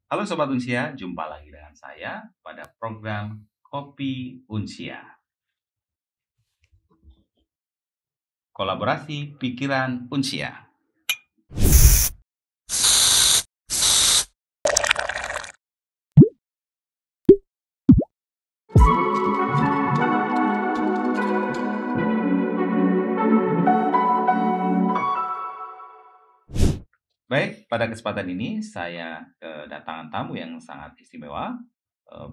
Halo Sobat Unsia, jumpa lagi dengan saya pada program Kopi Unsia. Kolaborasi Pikiran Unsia. Baik, pada kesempatan ini saya kedatangan tamu yang sangat istimewa.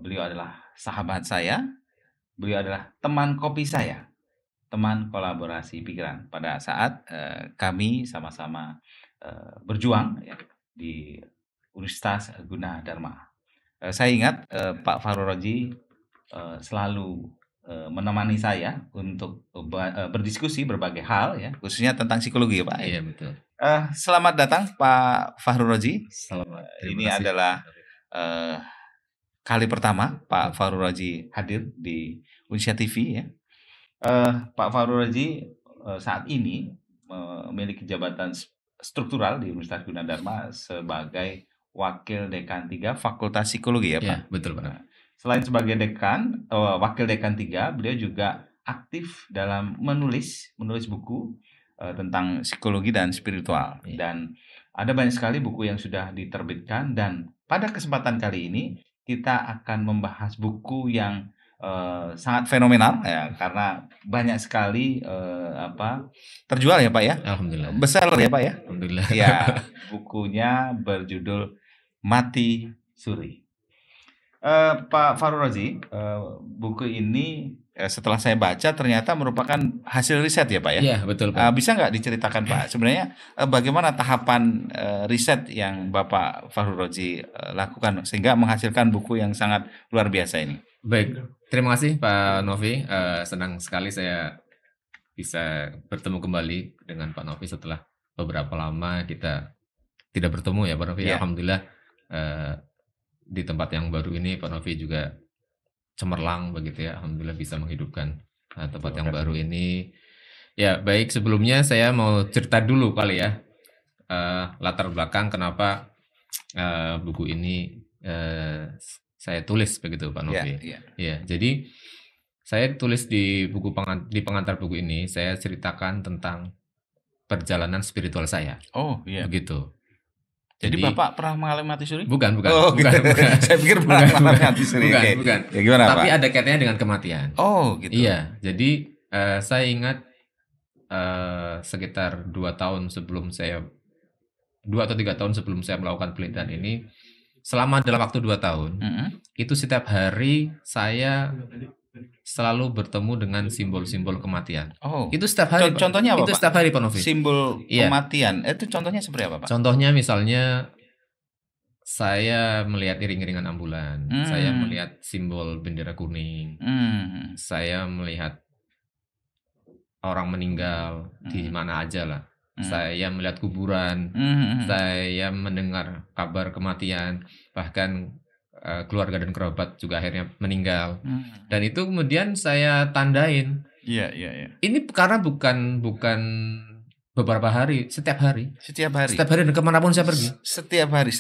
Beliau adalah sahabat saya, beliau adalah teman kopi saya, teman kolaborasi pikiran. Pada saat kami sama-sama berjuang ya, di Universitas Gunadarma. Saya ingat Pak Fahru Roji selalu menemani saya untuk berdiskusi berbagai hal ya, khususnya tentang psikologi ya Pak. Iya betul. Selamat datang Pak Fahru Roji. Selamat. Ini adalah kali pertama Pak Fahru Roji hadir di Unsia TV ya. Pak Fahru Roji saat ini memiliki jabatan struktural di Universitas Gunadarma sebagai Wakil Dekan 3 Fakultas Psikologi ya Pak. Iya betul Pak. Selain sebagai dekan, Wakil Dekan 3, beliau juga aktif dalam menulis buku tentang psikologi dan spiritual. Iya. Dan ada banyak sekali buku yang sudah diterbitkan, dan pada kesempatan kali ini kita akan membahas buku yang sangat fenomenal ya, karena banyak sekali terjual ya Pak ya. Alhamdulillah. Bestseller ya Pak ya. Alhamdulillah. Ya, bukunya berjudul Mati Suri. Pak Fahru Roji, buku ini setelah saya baca ternyata merupakan hasil riset ya Pak ya? Iya betul Pak. Bisa nggak diceritakan Pak, sebenarnya bagaimana tahapan riset yang Bapak Fahru Roji lakukan sehingga menghasilkan buku yang sangat luar biasa ini? Baik, terima kasih Pak Novi. Senang sekali saya bisa bertemu kembali dengan Pak Novi setelah beberapa lama kita tidak bertemu ya Pak Novi. Iya. Alhamdulillah di tempat yang baru ini Pak Novi juga cemerlang begitu ya. Alhamdulillah bisa menghidupkan tempat yang baru ini. Ya baik, sebelumnya saya mau cerita dulu kali ya latar belakang kenapa buku ini saya tulis begitu Pak Novi. Ya, jadi saya tulis di pengantar buku ini, saya ceritakan tentang perjalanan spiritual saya. Oh iya. Begitu. Jadi Bapak pernah mengalami mati suri? Bukan. Oh, bukan. Saya pikir pernah mengalami mati suri. Bukan. Ya, gimana Tapi Pak? ada kaitannya dengan kematian. Oh gitu. Iya, jadi saya ingat sekitar 2 atau 3 tahun sebelum saya melakukan penelitian ini, selama dalam waktu 2 tahun, itu setiap hari saya selalu bertemu dengan simbol-simbol kematian. Oh. Itu setiap hari. Contohnya apa Itu Pak? setiap hari Pak Novi. Simbol kematian. Itu contohnya seperti apa Pak? Contohnya misalnya saya melihat iring-iringan ambulan, saya melihat simbol bendera kuning, saya melihat orang meninggal di mana aja lah. Saya melihat kuburan, saya mendengar kabar kematian, bahkan keluarga dan kerabat juga akhirnya meninggal. Dan itu kemudian saya tandain. Iya. Ini karena bukan beberapa hari, setiap hari. Setiap hari dan kemanapun saya pergi. Setiap hari.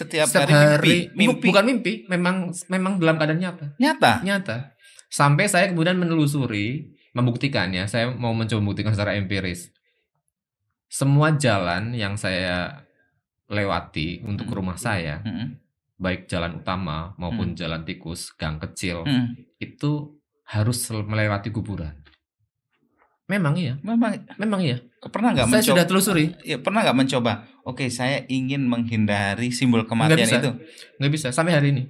Mimpi. Bukan mimpi, memang dalam keadaan nyata. Sampai saya kemudian menelusuri, membuktikannya. Saya mau mencoba membuktikan secara empiris. Semua jalan yang saya lewati untuk ke rumah saya, baik jalan utama maupun jalan tikus, gang kecil, itu harus melewati kuburan. Memang iya. Pernah nggak mencoba? Saya sudah telusuri. Ya, pernah nggak mencoba? Oke, saya ingin menghindari simbol kematian itu. Nggak bisa sampai hari ini.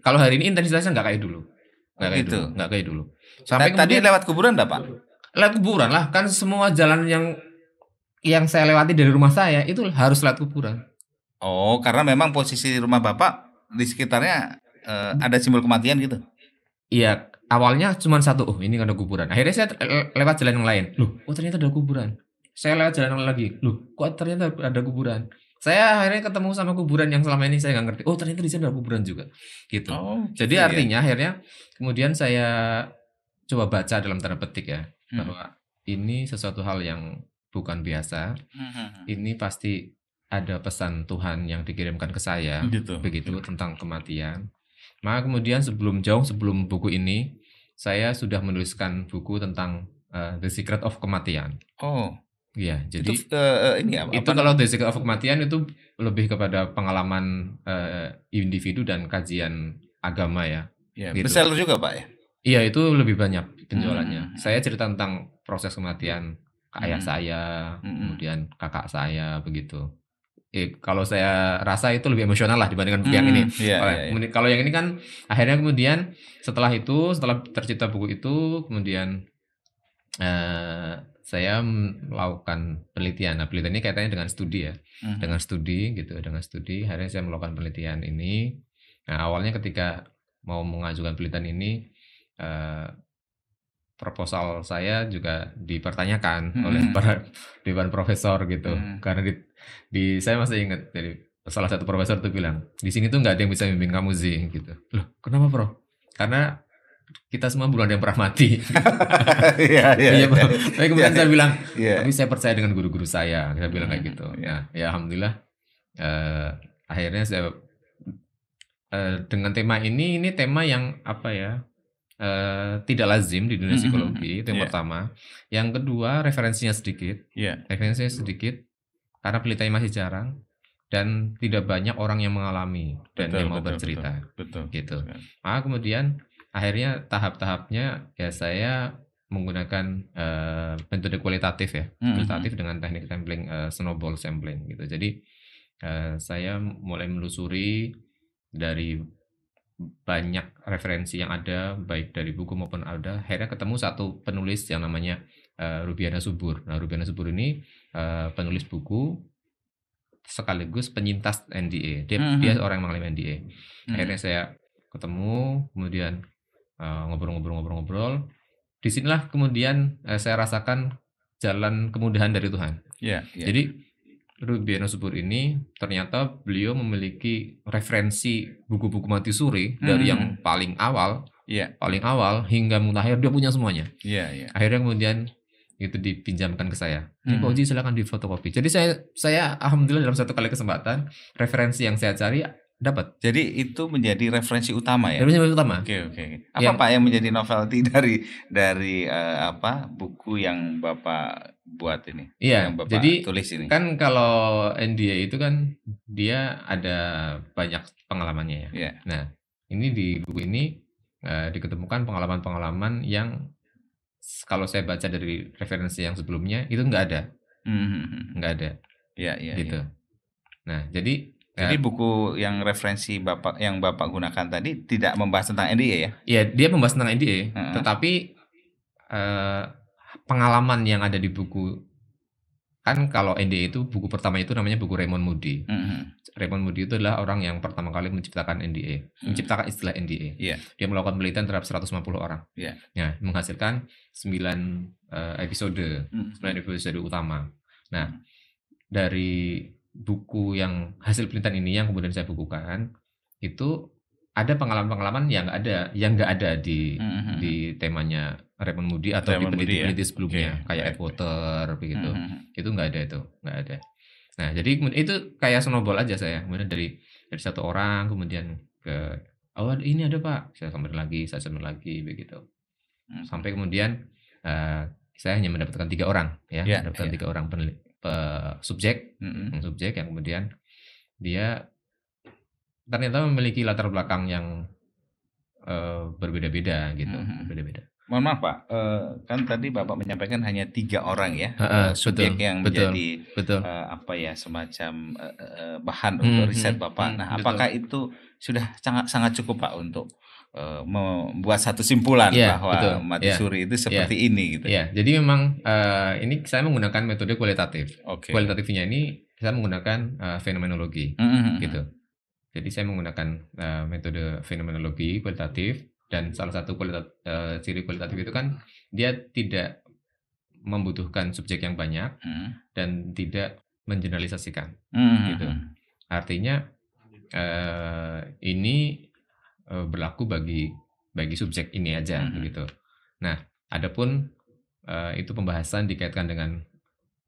Kalau hari ini intensitasnya nggak kayak dulu. Nggak kayak dulu. Sampai tadi lewat kuburan nggak Pak? Lewat kuburan lah, kan semua jalan yang saya lewati dari rumah saya itu harus lewat kuburan. Oh, karena memang posisi rumah Bapak di sekitarnya ada simbol kematian gitu. Iya, awalnya cuma satu, ini ada kuburan. Akhirnya saya lewat jalan yang lain. Ternyata ada kuburan. Saya lewat jalan yang lagi. Kok ternyata ada kuburan. Saya akhirnya ketemu sama kuburan yang selama ini saya nggak ngerti. Ternyata di sana ada kuburan juga. Gitu. Jadi artinya akhirnya kemudian saya coba baca dalam tanda petik ya, bahwa ini sesuatu hal yang bukan biasa. Ini pasti ada pesan Tuhan yang dikirimkan ke saya Gitu. begitu tentang kematian. Maka kemudian jauh sebelum buku ini, saya sudah menuliskan buku tentang The Secret of Kematian. Oh, Iya, itu jadi ini itu apa kalau namanya? The Secret of Kematian itu lebih kepada pengalaman individu dan kajian agama ya, Ya, gitu. bestseller juga Pak ya? Iya, itu lebih banyak penjualannya. Mhm. Saya cerita tentang proses kematian ayah Mhm. saya, Mhm. kemudian kakak saya begitu. Kalau saya rasa itu lebih emosional lah dibandingkan buku yang ini. Iya, iya, iya. Kalau yang ini kan akhirnya kemudian setelah tercipta buku itu, kemudian saya melakukan penelitian. Nah, penelitian ini kaitannya dengan studi ya, dengan studi gitu, dengan studi. Akhirnya saya melakukan penelitian ini. Nah, awalnya ketika mau mengajukan penelitian ini, proposal saya juga dipertanyakan oleh para dewan profesor gitu. Karena saya masih ingat dari salah satu profesor tuh bilang, di sini tuh nggak ada yang bisa membimbing kamu sih gitu. Loh, kenapa Bro? Karena kita semua belum ada yang pernah mati. Iya Bro. Tapi kemudian saya bilang, tapi saya percaya dengan guru-guru saya. Saya bilang kayak gitu. Nah, ya alhamdulillah akhirnya saya dengan tema ini tema yang apa ya? Tidak lazim di dunia psikologi, itu yang pertama. Yang kedua, referensinya sedikit. Referensinya sedikit karena penelitiannya masih jarang dan tidak banyak orang yang mengalami dan yang mau bercerita. Gitu. Maka kemudian akhirnya tahap-tahapnya ya saya menggunakan metode kualitatif ya, kualitatif dengan teknik sampling, snowball sampling gitu. Jadi saya mulai menelusuri dari banyak referensi yang ada, baik dari buku maupun akhirnya ketemu satu penulis yang namanya Rubiana Subur. Nah, Rubiana Subur ini penulis buku sekaligus penyintas NDA. Dia orang yang mengalami NDA. Akhirnya saya ketemu, kemudian ngobrol-ngobrol. Disinilah kemudian saya rasakan jalan kemudahan dari Tuhan. Jadi Rubiana Subur ini ternyata beliau memiliki referensi buku-buku mati suri dari yang paling awal hingga mutakhir, dia punya semuanya. Akhirnya kemudian itu dipinjamkan ke saya. Ini Pak Uji silakan difotokopi. Jadi saya alhamdulillah dalam satu kali kesempatan referensi yang saya cari dapat. Jadi itu menjadi referensi utama ya? Referensi utama. Oke. Apa Pak yang menjadi novelty dari buku yang Bapak buat ini? Iya, Yang Bapak jadi tulis ini? kan kalau NDA itu kan dia ada banyak pengalamannya ya. Nah, ini di buku ini diketemukan pengalaman-pengalaman yang kalau saya baca dari referensi yang sebelumnya itu nggak ada. Nggak ada. Gitu. Nah, jadi buku yang referensi yang Bapak gunakan tadi tidak membahas tentang NDA ya? Iya, dia membahas tentang NDA, tetapi pengalaman yang ada di buku, kan kalau NDA itu buku pertama itu namanya buku Raymond Moody. Raymond Moody itu adalah orang yang pertama kali menciptakan NDA, menciptakan istilah NDA. Dia melakukan penelitian terhadap 150 orang. Nah, menghasilkan 9 episode, 9 episode utama. Nah, dari buku yang hasil penelitian ini yang kemudian saya bukukan, itu ada pengalaman-pengalaman yang nggak ada di temanya Raymond Moody atau di peneliti-peneliti sebelumnya, kayak Atwater begitu. Itu nggak ada. Nah, jadi itu kayak snowball aja saya. Kemudian dari satu orang kemudian ke ini ada Pak, saya sambil lagi begitu. Sampai kemudian saya hanya mendapatkan 3 orang ya, mendapatkan 3 orang subjek yang kemudian dia ternyata memiliki latar belakang yang berbeda-beda gitu, berbeda-beda. Mohon maaf Pak, kan tadi Bapak menyampaikan hanya 3 orang ya, subjek yang menjadi semacam bahan untuk riset Bapak. Nah, apakah itu sudah sangat cukup Pak untuk membuat satu simpulan bahwa mati suri itu seperti ini gitu? Iya, jadi memang ini saya menggunakan metode kualitatif. Kualitatifnya ini saya menggunakan fenomenologi, gitu. Jadi saya menggunakan metode fenomenologi kualitatif, dan salah satu ciri kualitatif itu kan dia tidak membutuhkan subjek yang banyak dan tidak mengeneralisasikan, gitu. Artinya ini berlaku bagi subjek ini aja, begitu. Nah, adapun itu pembahasan dikaitkan dengan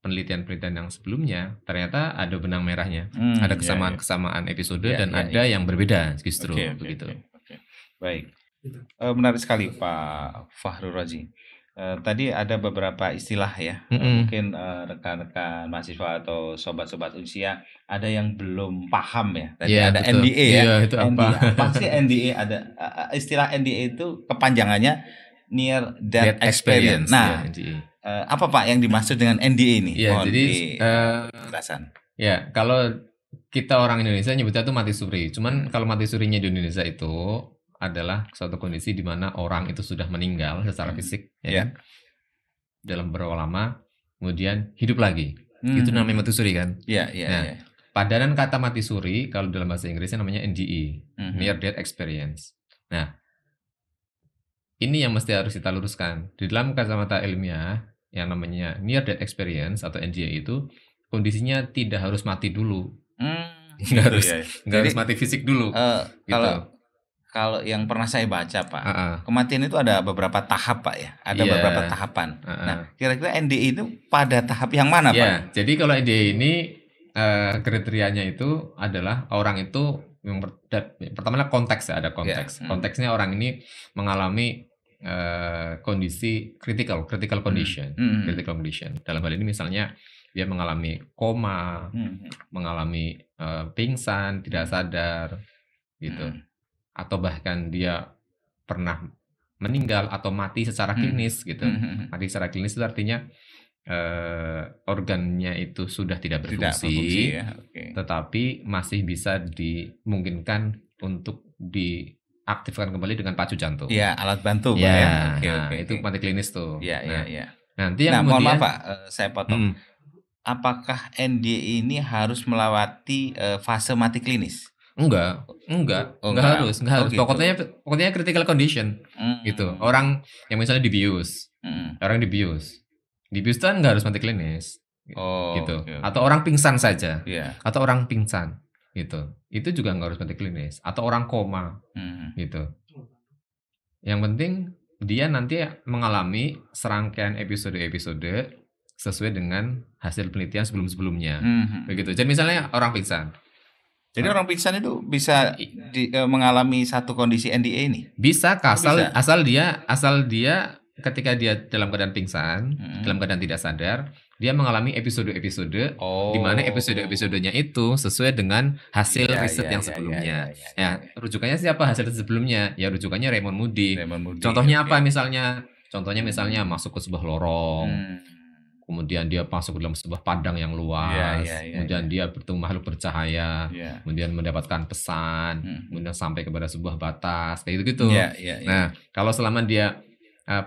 penelitian-penelitian yang sebelumnya ternyata ada benang merahnya, ada Ya, ya. kesamaan-kesamaan episode Ya, dan ya, ada ya. yang berbeda justru Oke, begitu. oke. Baik. Menarik sekali Pak Fahrul Razi. Tadi ada beberapa istilah ya, mungkin rekan-rekan mahasiswa atau sobat-sobat usia ada yang belum paham ya. Tadi Iya, ada betul. NDA ya. Iya, itu apa? NDA. Apa sih NDA? Ada istilah NDA itu kepanjangannya Near Death Death Experience. experience, Nah, ya, NDA. apa Pak yang dimaksud dengan NDA ini? Iya, Mohon jadi penjelasan. ya kalau kita orang Indonesia nyebutnya itu mati suri. Cuman kalau mati surinya di Indonesia itu adalah suatu kondisi di mana orang itu sudah meninggal secara fisik, ya kan? Dalam berapa lama, kemudian hidup lagi. Itu namanya mati suri kan? Iya. Nah, padanan kata mati suri kalau dalam bahasa Inggrisnya namanya NDE, Near Death Experience. Nah, ini yang mesti harus kita luruskan. Di dalam kacamata ilmiah, yang namanya Near Death Experience atau NDE itu kondisinya tidak harus mati dulu. Nggak harus mati fisik dulu. Gitu. Kalau yang pernah saya baca Pak, kematian itu ada beberapa tahap Pak ya, ada beberapa tahapan. Nah, kira-kira NDE itu pada tahap yang mana Pak? Jadi kalau NDE ini kriterianya itu adalah orang itu yang pertama konteks ya, ada konteks. Konteksnya orang ini mengalami kondisi critical condition. Critical condition. Dalam hal ini misalnya dia mengalami koma, mengalami pingsan, tidak sadar, gitu. Atau bahkan dia pernah meninggal atau mati secara klinis, gitu. Mati secara klinis itu artinya organnya itu sudah tidak berfungsi, ya. Tetapi masih bisa dimungkinkan untuk diaktifkan kembali dengan pacu jantung. Iya, alat bantu Pak ya. Itu mati klinis tuh. Iya. Nanti yang kemudian, mohon maaf Pak, saya potong. Apakah NDE ini harus melewati fase mati klinis? Enggak harus. Gitu. Pokoknya critical condition, gitu. Orang yang misalnya dibius, dibius kan nggak harus mati klinis, gitu. Atau orang pingsan saja, atau orang pingsan, gitu. Itu juga nggak harus mati klinis. Atau orang koma, gitu. Yang penting dia nanti mengalami serangkaian episode-episode sesuai dengan hasil penelitian sebelum-sebelumnya, begitu. Jadi misalnya orang pingsan. Jadi orang pingsan itu bisa mengalami satu kondisi NDA ini? Bisa, asal dia ketika dia dalam keadaan pingsan, dalam keadaan tidak sadar, dia mengalami episode-episode di mana episode-episodenya itu sesuai dengan hasil riset yang sebelumnya. Rujukannya siapa hasil sebelumnya? Ya rujukannya Raymond Moody. Contohnya apa misalnya? Contohnya misalnya masuk ke sebuah lorong. Kemudian dia masuk ke dalam sebuah padang yang luas, kemudian dia bertemu makhluk bercahaya, kemudian mendapatkan pesan, kemudian sampai kepada sebuah batas, kayak gitu-gitu. Nah, kalau selama dia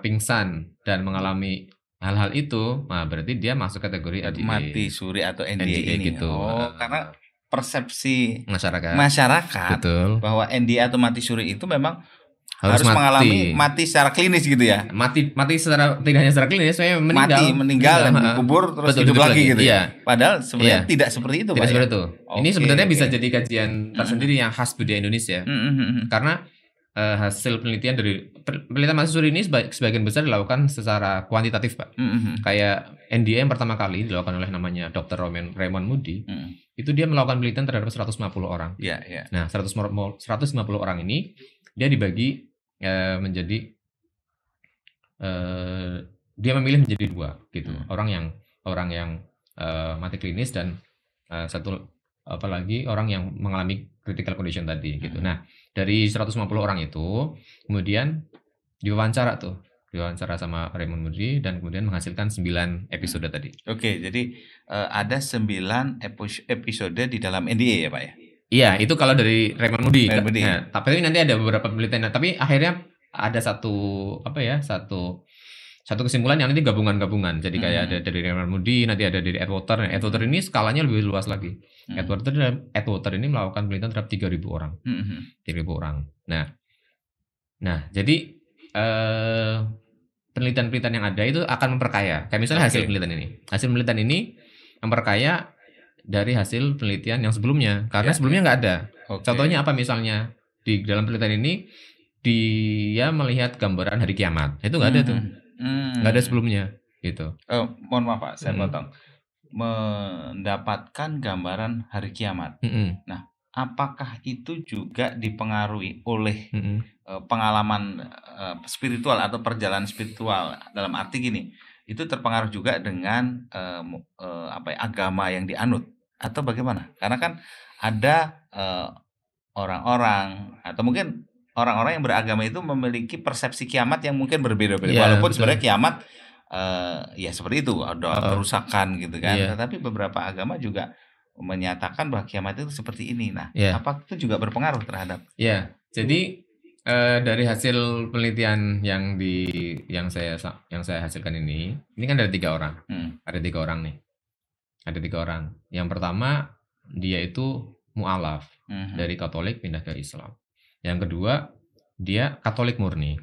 pingsan dan mengalami hal-hal itu, nah berarti dia masuk kategori mati suri atau NDA ini. Gitu. Karena persepsi masyarakat betul, bahwa NDA atau mati suri itu memang harus mengalami mati secara klinis gitu ya. Mati secara tidak hanya secara klinis, saya meninggal dan dikubur terus hidup lagi gitu ya. Padahal sebenarnya tidak seperti itu, Pak. Seperti itu. Ini sebenarnya bisa jadi kajian tersendiri yang khas budaya Indonesia. Karena hasil penelitian mati suri ini sebagian besar dilakukan secara kuantitatif, Pak. Kayak NDA yang pertama kali dilakukan oleh namanya Dr. Raymond Moody. Itu dia melakukan penelitian terhadap 150 orang. Nah, 150 orang ini dia dibagi menjadi dia memilih menjadi dua gitu. Orang yang mati klinis dan satu apalagi orang yang mengalami critical condition tadi gitu. Nah, dari 150 orang itu kemudian diwawancara sama Raymond Moody dan kemudian menghasilkan 9 episode tadi. Oke, jadi ada 9 episode di dalam NDA ya, Pak ya? Iya, itu kalau dari Raymond Moody. Nah, tapi nanti ada beberapa penelitian. Tapi akhirnya ada satu kesimpulan yang nanti gabungan-gabungan. Jadi kayak ada dari Raymond Moody, nanti ada dari Atwater. Nah, Atwater ini skalanya lebih luas lagi. Atwater ini melakukan penelitian terhadap 3.000 orang. 3.000 orang. Nah, jadi penelitian-penelitian yang ada itu akan memperkaya. Kayak misalnya hasil penelitian ini. Hasil penelitian ini memperkaya dari hasil penelitian yang sebelumnya, karena sebelumnya nggak ada. Contohnya apa misalnya di dalam penelitian ini dia melihat gambaran hari kiamat, itu nggak ada tuh, nggak ada sebelumnya, gitu. Mohon maaf Pak, saya potong. mendapatkan gambaran hari kiamat. Nah, apakah itu juga dipengaruhi oleh pengalaman spiritual atau perjalanan spiritual? Dalam arti gini, itu terpengaruh juga dengan agama yang dianut atau bagaimana? Karena kan ada orang-orang atau mungkin orang-orang yang beragama itu memiliki persepsi kiamat yang mungkin berbeda-beda. Iya, Walaupun betul. sebenarnya kiamat ya seperti itu, ada kerusakan gitu kan. Iya. Tetapi beberapa agama juga menyatakan bahwa kiamat itu seperti ini. Nah, Iya. apa itu juga berpengaruh terhadap? Ya, jadi dari hasil penelitian yang saya hasilkan ini kan ada 3 orang. Ada 3 orang nih. Ada 3 orang. Yang pertama dia itu mu'alaf dari Katolik pindah ke Islam. Yang kedua dia Katolik murni.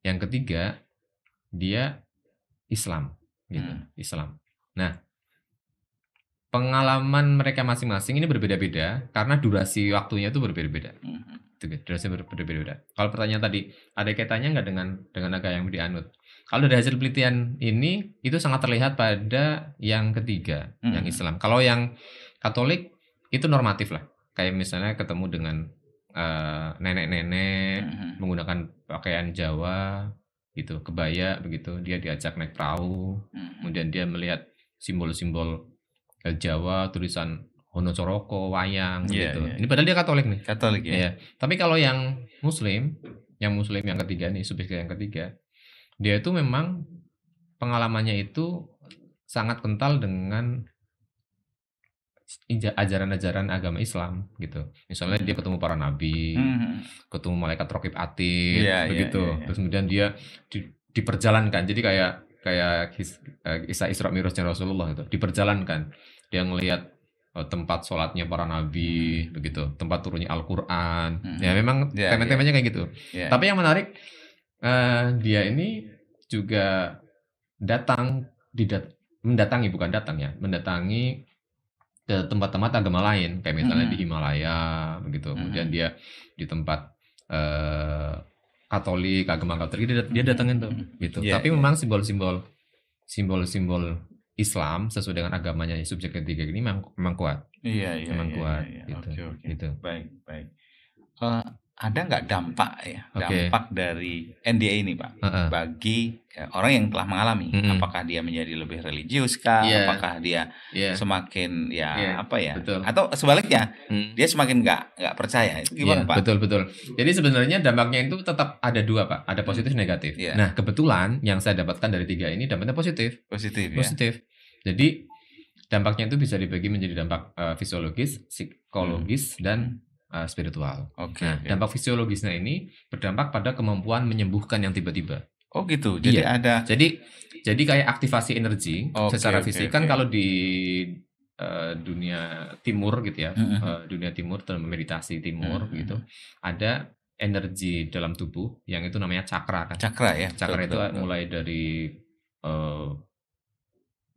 Yang ketiga dia Islam gitu, Islam. Nah, pengalaman mereka masing-masing ini berbeda-beda karena durasi waktunya itu berbeda-beda. Durasi berbeda-beda. Kalau pertanyaan tadi, ada kaitannya nggak dengan agama yang dianut? Kalau dari hasil penelitian ini, itu sangat terlihat pada yang ketiga, yang Islam. Kalau yang Katolik, itu normatif lah. Kayak misalnya ketemu dengan nenek-nenek, menggunakan pakaian Jawa, gitu, kebaya, begitu. Dia diajak naik perahu, kemudian dia melihat simbol-simbol Jawa, tulisan Honocoroko, wayang gitu. Ini padahal dia Katolik nih. Katolik ya. Iya. Tapi kalau yang Muslim yang ketiga nih, subjek yang ketiga, dia itu memang pengalamannya itu sangat kental dengan ajaran-ajaran agama Islam gitu. Misalnya dia ketemu para nabi, ketemu malaikat Raqib Atid, begitu. Terus kemudian dia diperjalankan. Jadi kayak kisah Isra Mi'rajnya Rasulullah itu diperjalankan. Dia ngelihat tempat sholatnya para nabi, begitu, tempat turunnya Al-Quran. Ya memang tema-temanya kayak gitu. Tapi yang menarik, dia ini juga mendatangi ke tempat-tempat agama lain, kayak misalnya di Himalaya, begitu. Kemudian dia di tempat Katolik, agama Katolik, dia datangin tuh, gitu. Tapi memang simbol-simbol Islam sesuai dengan agamanya subjek ketiga ini memang kuat. Memang kuat. Gitu. Baik. Ada nggak dampak dari NDA ini, Pak, bagi orang yang telah mengalami? Apakah dia menjadi lebih religius kah? Apakah dia semakin betul. Atau sebaliknya dia semakin nggak percaya? Itu gimana, Pak? Betul. Jadi sebenarnya dampaknya itu tetap ada 2, Pak. Ada positif, negatif. Nah, kebetulan yang saya dapatkan dari 3 ini dampaknya positif. Positif. Jadi dampaknya itu bisa dibagi menjadi dampak fisiologis, psikologis, dan spiritual. Nah, dampak fisiologisnya ini berdampak pada kemampuan menyembuhkan yang tiba-tiba. Oh gitu. Jadi ada. Jadi kayak aktivasi energi secara fisik kan. Kalau di dunia timur gitu ya, dunia timur dalam meditasi timur gitu, ada energi dalam tubuh yang itu namanya cakra kan. Cakra ya. Cakra itu mulai dari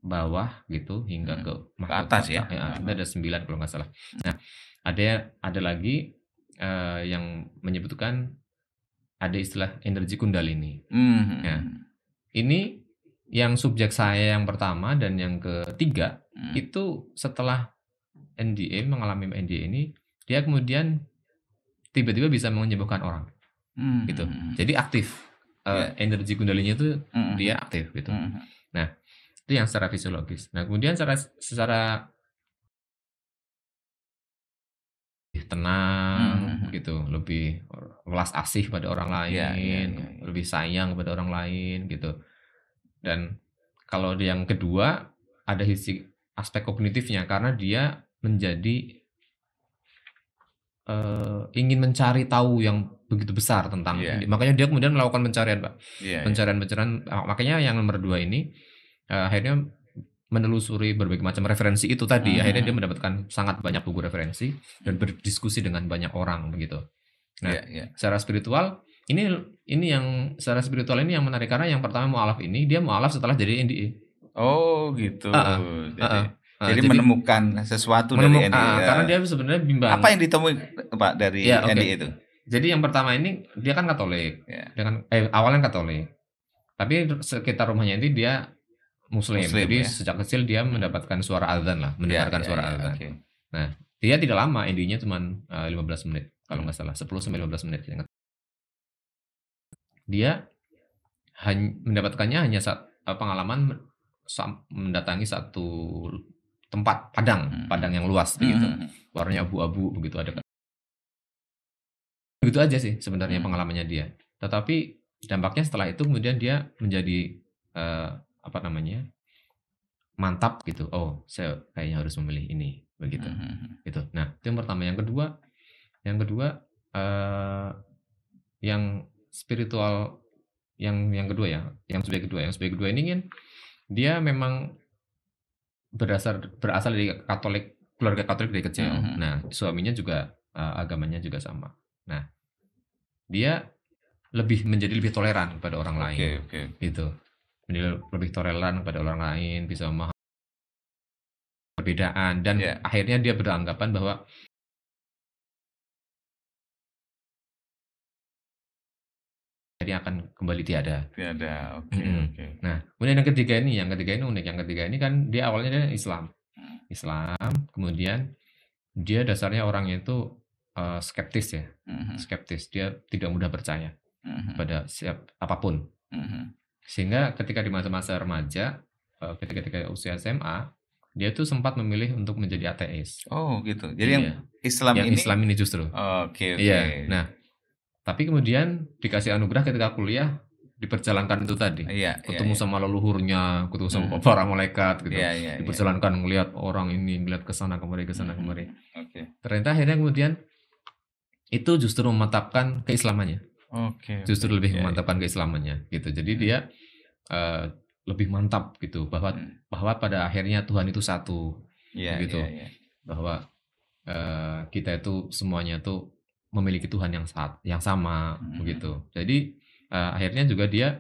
bawah gitu hingga ke atas ya. Ada 9 kalau nggak salah. Nah, ada lagi yang menyebutkan ada istilah energi kundalini. Nah, ini yang subjek saya yang pertama dan yang ketiga itu setelah NDA, mengalami NDA ini, dia kemudian tiba-tiba bisa menyembuhkan orang, gitu. Jadi aktif energi kundalini itu dia aktif gitu. Nah, itu yang secara fisiologis. Nah, kemudian secara tenang gitu, lebih welas asih pada orang lain, lebih sayang pada orang lain gitu. Dan kalau yang kedua ada sisi aspek kognitifnya karena dia menjadi ingin mencari tahu yang begitu besar tentang ini. Makanya dia kemudian melakukan pencarian, Pak. Pencarian. Makanya yang nomor 2 ini akhirnya menelusuri berbagai macam referensi itu tadi. Akhirnya dia mendapatkan sangat banyak buku referensi dan berdiskusi dengan banyak orang begitu. Nah, secara spiritual ini yang secara spiritual ini yang menarik karena yang pertama mu'alaf ini dia mu'alaf setelah jadi NDA. Oh gitu. Jadi menemukan sesuatu dari NDA. Karena dia sebenarnya bimbang. Apa yang ditemui, Pak, dari NDA itu? Jadi yang pertama ini dia kan Katolik. Dia kan awalnya Katolik. Tapi sekitar rumahnya ini dia Muslim. Muslim Jadi ya. sejak kecil dia mendapatkan suara azan lah, mendengarkan suara azan. Oke. Nah, dia tidak lama, endingnya cuma 15 menit kalau nggak salah, 10 sampai 15 menit. Dia mendapatkannya hanya saat pengalaman mendatangi satu tempat padang yang luas begitu, warnanya abu-abu begitu, ada begitu aja sih sebenarnya pengalamannya dia. Tetapi dampaknya setelah itu kemudian dia menjadi mantap gitu. Oh, saya kayaknya harus memilih ini begitu. Gitu. Nah, itu yang pertama. Yang kedua yang spiritual yang kedua ya, yang sebagai kedua ini kan dia memang berasal dari keluarga Katolik dari kecil. Nah, suaminya juga agamanya juga sama. Nah, dia menjadi lebih toleran kepada orang lain. Gitu. Menjadi lebih toleran kepada orang lain, bisa memahami perbedaan, dan akhirnya dia beranggapan bahwa dia akan kembali tiada. Oke. Nah, kemudian yang ketiga ini unik. Yang ketiga ini kan dia awalnya dia Islam, kemudian dia dasarnya orangnya itu skeptis ya, skeptis. Dia tidak mudah percaya pada apapun. Sehingga ketika di masa-masa remaja, ketika usia SMA, dia tuh sempat memilih untuk menjadi ateis. Oh gitu. Jadi yang Islam ini justru. Oke. Iya. Nah, tapi kemudian dikasih anugerah ketika kuliah, diperjalankan itu tadi, ketemu sama leluhurnya, ketemu sama para malaikat gitu, diperjalankan ngelihat orang ini, ngelihat kesana kemari. Ternyata akhirnya kemudian itu justru memantapkan keislamannya. Justru lebih memantapkan keislamannya gitu. Jadi dia lebih mantap gitu bahwa pada akhirnya Tuhan itu satu, gitu. Bahwa kita itu semuanya tuh memiliki Tuhan yang sama begitu. Jadi akhirnya juga dia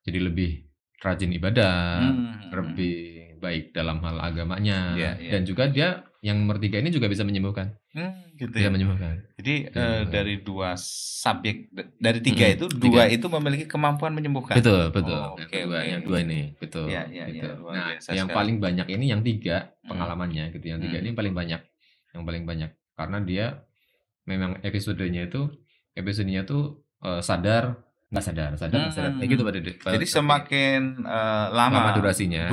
jadi lebih rajin ibadah, lebih baik dalam hal agamanya, dan juga dia yang nomor 3 ini juga bisa menyembuhkan. Gitu bisa menyembuhkan. Jadi dari 2 subjek dari 3 itu 2 itu memiliki kemampuan menyembuhkan. Betul. Yang dua ini betul. Gitu. Nah, yang paling banyak ini yang 3 pengalamannya gitu. Yang 3 ini paling banyak. Yang paling banyak karena dia memang episodenya tuh sadar nggak sadar. Kayak gitu Pak Dede. Jadi semakin lama durasinya,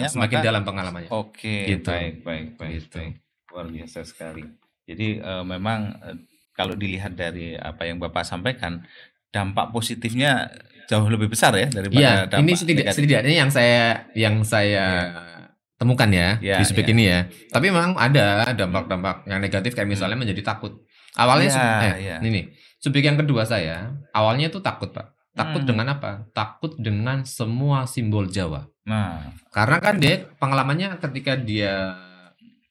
semakin dalam pengalamannya. Oke, gitu. Baik. Gitu. Luar biasa sekali. Jadi memang kalau dilihat dari apa yang Bapak sampaikan, dampak positifnya jauh lebih besar ya daripada dampak ini setidaknya yang saya temukan ya di subjek ini ya. Tapi memang ada dampak-dampak yang negatif kayak misalnya menjadi takut. Awalnya ini subjek yang kedua saya awalnya itu takut Pak. Takut dengan apa? Takut dengan semua simbol Jawa. Nah, karena kan dia pengalamannya ketika dia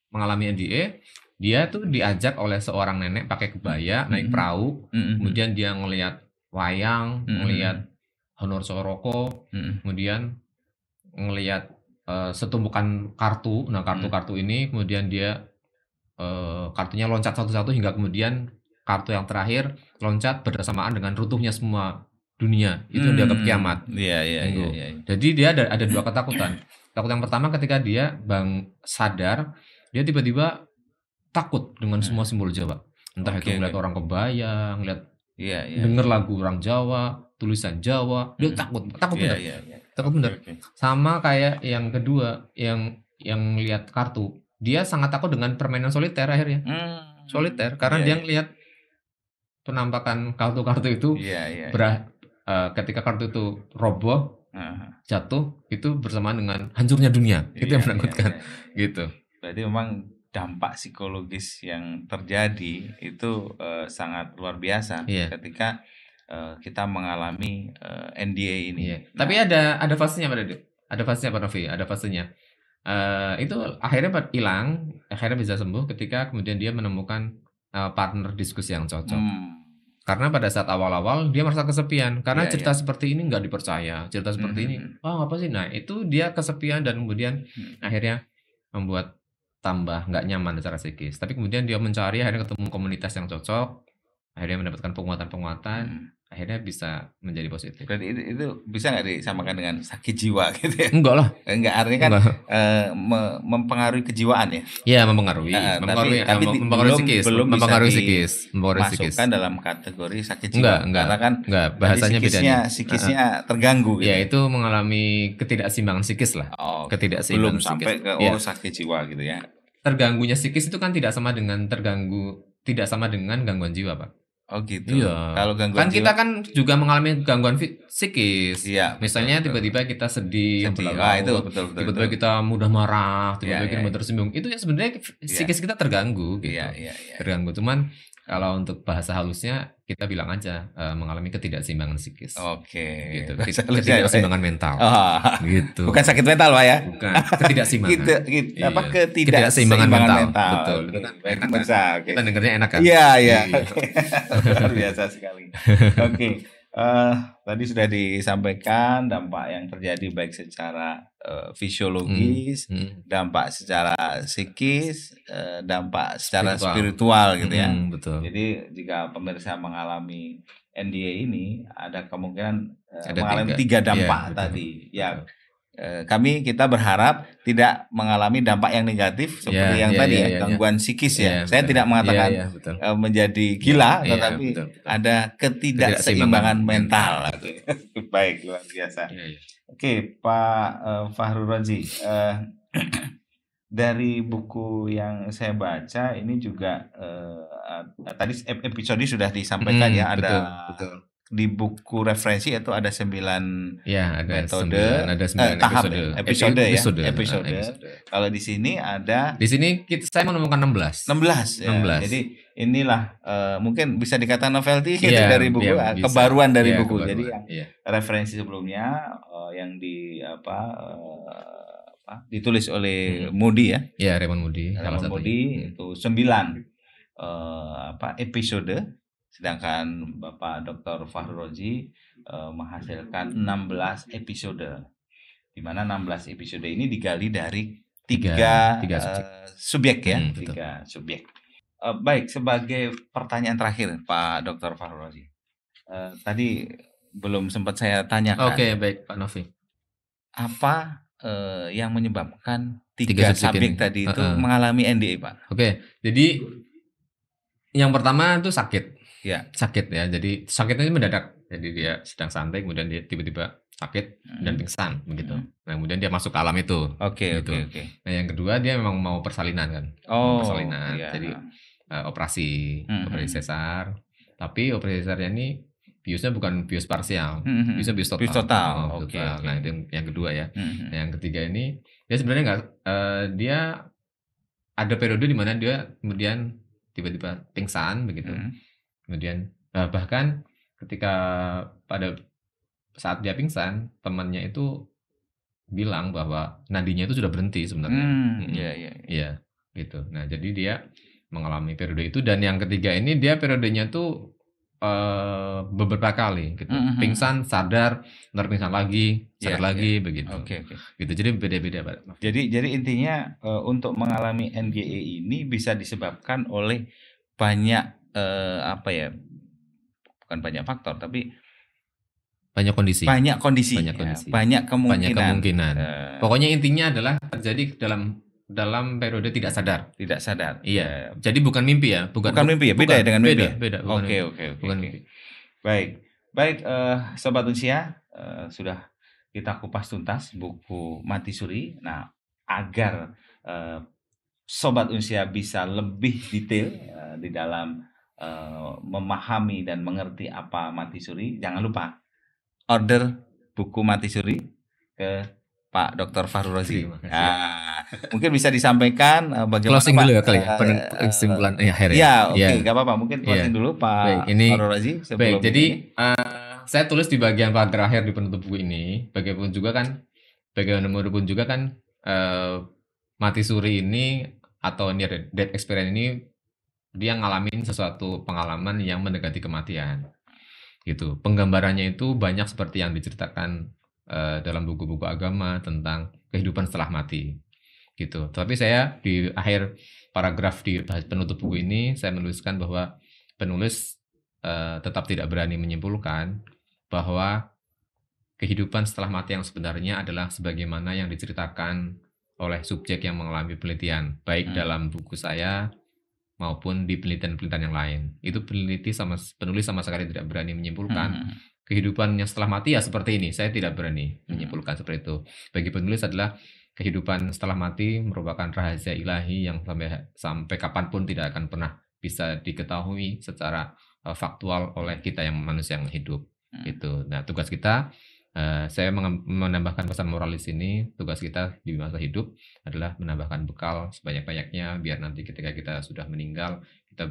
mengalami NDE, dia tuh diajak oleh seorang nenek pakai kebaya naik perahu, kemudian dia ngelihat wayang, ngelihat Honor Soroko, kemudian ngelihat setumpukan kartu. Nah, kartu-kartu ini kemudian dia kartunya loncat satu-satu hingga kemudian kartu yang terakhir loncat bersamaan dengan runtuhnya semua dunia. Itu dianggap kiamat. Iya. Jadi dia ada 2 ketakutan. Takut yang pertama ketika dia sadar, dia tiba-tiba takut dengan semua simbol Jawa. Entah itu ngeliat orang kebaya, ngeliat denger lagu orang Jawa, tulisan Jawa, dia takut bener. Takut bener. Sama kayak yang kedua, yang lihat kartu. Dia sangat takut dengan permainan soliter akhirnya. Soliter karena dia ngelihat penampakan kartu-kartu itu ketika kartu itu roboh, jatuh, itu bersamaan dengan hancurnya dunia. Itu yang menakutkan. Gitu. Berarti memang dampak psikologis yang terjadi itu sangat luar biasa ketika kita mengalami NDA ini. Tapi ada fasenya Pak Dede. Ada fasenya Pak Novi, ada fasenya. Itu akhirnya hilang, akhirnya bisa sembuh ketika kemudian dia menemukan partner diskusi yang cocok. Karena pada saat awal-awal dia merasa kesepian karena cerita seperti ini nggak dipercaya, cerita seperti ini, apa sih? Nah, itu dia kesepian dan kemudian akhirnya membuat tambah nggak nyaman secara psikis. Tapi kemudian dia mencari, akhirnya ketemu komunitas yang cocok, akhirnya mendapatkan penguatan-penguatan, akhirnya bisa menjadi positif. Berarti itu bisa nggak disamakan dengan sakit jiwa gitu ya? Enggak lah. Enggak, artinya kan Enggak. mempengaruhi kejiwaan ya. Iya, mempengaruhi. Tapi mempengaruhi psikis, belum bisa mempengaruhi psikis. dimasukkan dalam kategori sakit jiwa. Enggak. Karena kan Enggak, bahasanya beda nih. psikisnya terganggu gitu. Ya, itu mengalami ketidakseimbangan psikis lah. Oh, ketidakseimbangan belum sampai ke sakit jiwa gitu ya. Terganggunya psikis itu kan tidak sama dengan gangguan jiwa, Pak. Oh gitu. Iya. Kalau gangguan kan kita kan juga mengalami gangguan psikis. Iya. Misalnya tiba-tiba kita sedih, itu betul. Tiba-tiba kita mudah marah, tiba-tiba kita mudah tersinggung. Itu ya sebenarnya psikis kita terganggu gitu. Iya. Terganggu. Cuman kalau untuk bahasa halusnya kita bilang aja mengalami ketidakseimbangan psikis. Oke. Gitu. Ketidakseimbangan mental. Gitu. Bukan sakit mental, Pak ya? Bukan. Ketidakseimbangan. Ketidakseimbangan mental. Betul. Kita dengarnya enak kan? Iya. Luar biasa sekali. Oke. Tadi sudah disampaikan dampak yang terjadi baik secara fisiologis, dampak secara psikis, dampak secara spiritual gitu ya. Betul. Jadi jika pemirsa mengalami NDA ini ada kemungkinan mengalami 3 dampak tadi. Ya, kita berharap tidak mengalami dampak yang negatif seperti yang tadi gangguan psikis ya. Saya tidak mengatakan menjadi gila, tetapi ada ketidakseimbangan mental. Baik, luar biasa. Oke, Pak Fahru Rozi, dari buku yang saya baca ini juga tadi episode sudah disampaikan betul. Di buku referensi itu ada 9 metode, ada 9 tahap episode. Kalau di sini saya menemukan 16. Jadi inilah mungkin bisa dikatakan novelty dari buku, kebaruan dari buku. Jadi yang referensi sebelumnya yang ditulis oleh Moody ya. Iya, Raymond Moody. Itu 9 episode. Sedangkan Bapak Dr. Fahru Rozi menghasilkan 16 episode. Di mana 16 episode ini digali dari tiga subjek ya, 3 subjek. Baik, sebagai pertanyaan terakhir Pak Dr. Fahru Rozi. Tadi belum sempat saya tanyakan. Oke, baik Pak Novi. Apa yang menyebabkan 3 subjek tadi itu mengalami NDA, Pak? Oke, jadi yang pertama itu sakit. Ya. Sakit ya. Jadi sakitnya mendadak. Jadi dia sedang santai kemudian dia tiba-tiba sakit dan pingsan begitu. Nah, kemudian dia masuk ke alam itu. Oke. Nah, yang kedua dia memang mau persalinan kan. Persalinan. Iya. Jadi operasi sesar. Tapi operasi sesarnya ini biusnya bukan bius parsial. Biusnya bius total. Bius total. Oke. Nah, itu yang kedua ya. Nah, yang ketiga ini dia sebenarnya dia ada periode di mana dia kemudian tiba-tiba pingsan begitu. Kemudian bahkan ketika pada saat dia pingsan, temannya itu bilang bahwa nadinya itu sudah berhenti sebenarnya. Iya, gitu. Nah, jadi dia mengalami periode itu dan yang ketiga ini dia periodenya tuh beberapa kali gitu. Pingsan, sadar, pingsan lagi, sadar lagi begitu. Oke. Gitu. Jadi beda-beda, Pak. Jadi intinya untuk mengalami NGE ini bisa disebabkan oleh banyak bukan banyak faktor tapi banyak kondisi, banyak kemungkinan. Pokoknya intinya adalah terjadi dalam periode tidak sadar. Iya. Jadi bukan mimpi ya, bukan mimpi ya, beda dengan mimpi. Beda. Oke. Baik, Sobat Unsia, sudah kita kupas tuntas buku Mati Suri. Nah, agar Sobat Unsia bisa lebih detail di dalam memahami dan mengerti apa Mati Suri, jangan lupa order buku Mati Suri ke Pak Dr. Fahru Rozi. Mungkin bisa disampaikan bagaimana closing dulu ya kali ya, kesimpulan akhir ya. Oke, nggak apa-apa. Mungkin closing dulu Pak Fahru Rozi. Baik, jadi saya tulis di bagian pagar akhir di penutup buku ini, bagaimanapun juga kan Mati Suri ini atau near death experience ini dia ngalamin sesuatu pengalaman yang mendekati kematian. Gitu. Penggambarannya itu banyak seperti yang diceritakan dalam buku-buku agama tentang kehidupan setelah mati. Gitu. Tapi saya di akhir paragraf di penutup buku ini saya menuliskan bahwa penulis tetap tidak berani menyimpulkan bahwa kehidupan setelah mati yang sebenarnya adalah sebagaimana yang diceritakan oleh subjek yang mengalami penelitian, baik dalam buku saya maupun di penelitian-penelitian yang lain. Itu penulis sama sekali tidak berani menyimpulkan kehidupan yang setelah mati ya seperti ini. Saya tidak berani menyimpulkan seperti itu. Bagi penulis adalah kehidupan setelah mati merupakan rahasia ilahi yang sampai kapanpun tidak akan pernah bisa diketahui secara faktual oleh kita yang manusia yang hidup. Gitu. Nah, tugas kita, saya menambahkan pesan moral di sini. Tugas kita di masa hidup adalah menambahkan bekal sebanyak-banyaknya biar nanti ketika kita sudah meninggal, kita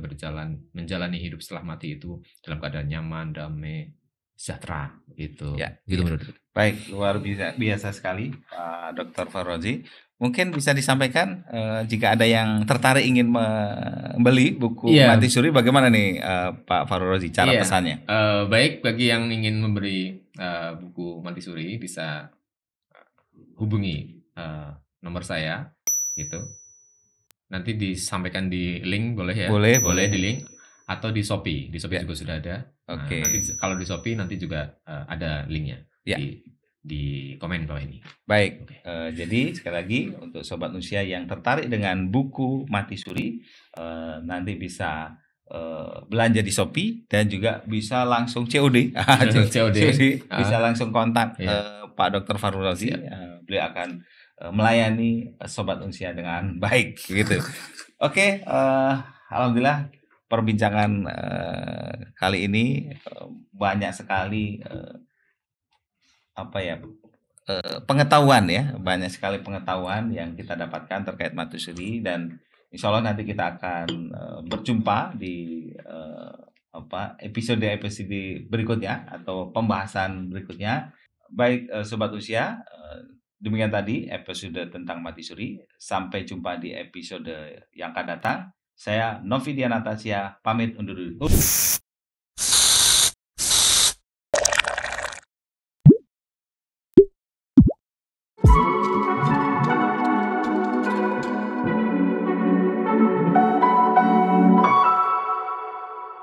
menjalani hidup setelah mati itu dalam keadaan nyaman, damai, sejahtera. Gitu. Ya, Gitu ya. menurut. Baik, luar biasa sekali Pak Dr. Farozi. Mungkin bisa disampaikan jika ada yang tertarik ingin membeli buku Mati Suri, bagaimana nih Pak Farozi cara pesannya? Baik, bagi yang ingin memberi buku Mati Suri bisa hubungi nomor saya, gitu. Nanti disampaikan di link boleh ya? Boleh di link atau di Shopee. Di Shopee juga sudah ada. Oke. Nanti kalau di Shopee nanti juga ada linknya di komen bawah ini. Baik, jadi sekali lagi untuk Sobat Usia yang tertarik dengan buku Mati Suri, nanti bisa belanja di Shopee dan juga bisa langsung COD. COD. Bisa langsung kontak Pak Dr. Farozi. Beliau akan melayani Sobat Usia dengan baik gitu. Oke, alhamdulillah perbincangan kali ini banyak sekali pengetahuan ya, banyak sekali pengetahuan yang kita dapatkan terkait Mati Suri, dan insya Allah nanti kita akan berjumpa di episode berikutnya atau pembahasan berikutnya. Baik Sobat Usia, demikian tadi episode tentang Mati Suri. Sampai jumpa di episode yang akan datang. Saya Novi Dianatasya pamit undur diri.